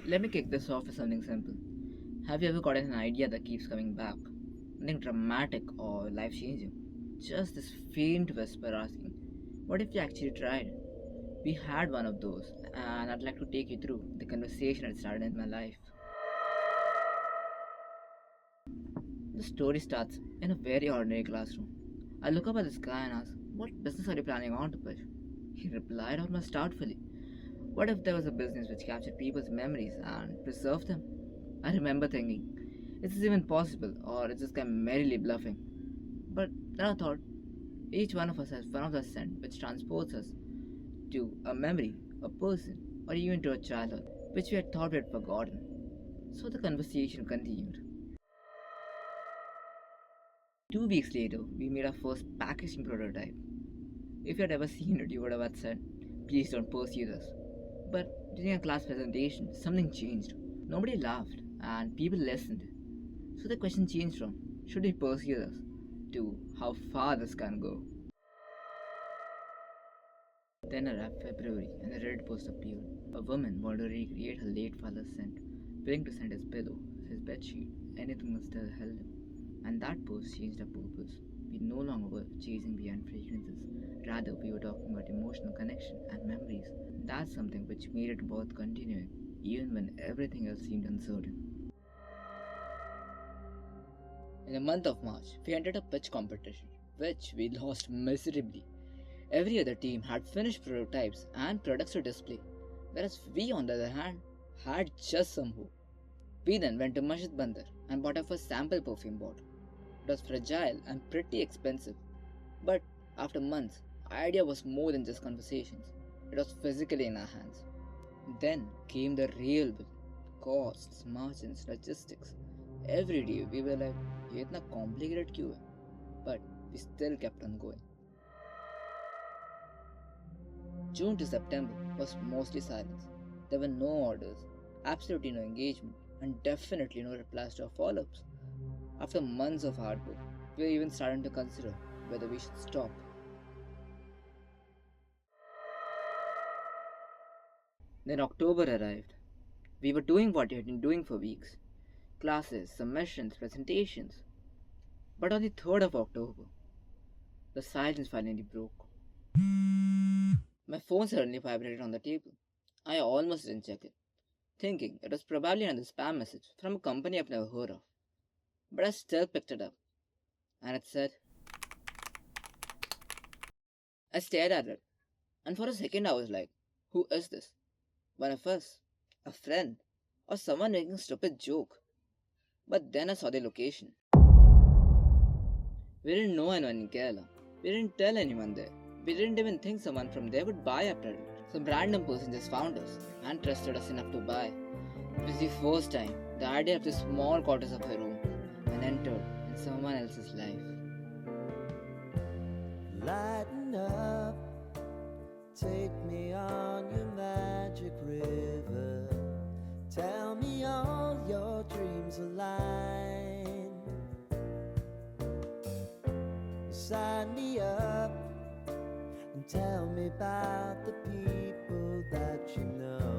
Let me kick this off with something simple. Have you ever gotten an idea that keeps coming back? Nothing dramatic or life changing. Just this faint whisper asking, what if you actually tried? We had one of those, and I'd like to take you through the conversation that started in my life. The story starts in a very ordinary classroom. I look up at this guy and ask, what business are you planning on to push? He replied almost doubtfully, what if there was a business which captured people's memories and preserved them? I remember thinking, is this even possible or is this guy merely bluffing? But then I thought, each one of us has one of the scent which transports us to a memory, a person, or even to a childhood which we had thought we had forgotten. So the conversation continued. 2 weeks later, we made our first packaging prototype. If you had ever seen it, you would have said, please don't pursue this. But during a class presentation, something changed. Nobody laughed, and people listened. So the question changed from, should we pursue this, to how far this can go. Then arrived February, and a red post appeared. A woman wanted to recreate her late father's scent, willing to send his pillow, his bedsheet, anything that still held him. And that post changed our purpose. We no longer were chasing behind fragrances. Rather, we were talking about emotional connection and memories. That's something which made it worth continuing, even when everything else seemed uncertain. In the month of March, we entered a pitch competition, which we lost miserably. Every other team had finished prototypes and products to display, whereas we, on the other hand, had just some hope. We then went to Masjid Bandar and bought our first sample perfume bottle. It was fragile and pretty expensive, but after months, our idea was more than just conversations. It was physically in our hands. Then came the real bill. Costs, margins, logistics. Every day we were like, ये इतना complicated क्यों है? But we still kept on going. June to September was mostly silence. There were no orders, absolutely no engagement, and definitely no replies to our follow ups. After months of hard work, we were even starting to consider whether we should stop. Then October arrived. We were doing what we had been doing for weeks, classes, submissions, presentations. But on the 3rd of October, the silence finally broke. My phone suddenly vibrated on the table. I almost didn't check it, thinking it was probably another spam message from a company I've never heard of. But I still picked it up, and it said, I stared at it, and for a second I was like, who is this? One of us? A friend? Or someone making a stupid joke? But then I saw the location. We didn't know anyone in Kerala. We didn't tell anyone there. We didn't even think someone from there would buy our product. Some random person just found us and trusted us enough to buy. It was the first time the idea of the small quarters of a room and entered in someone else's life. Lighten up, take me on your magic river. Tell me all your dreams align. Sign me up and tell me about the people that you know.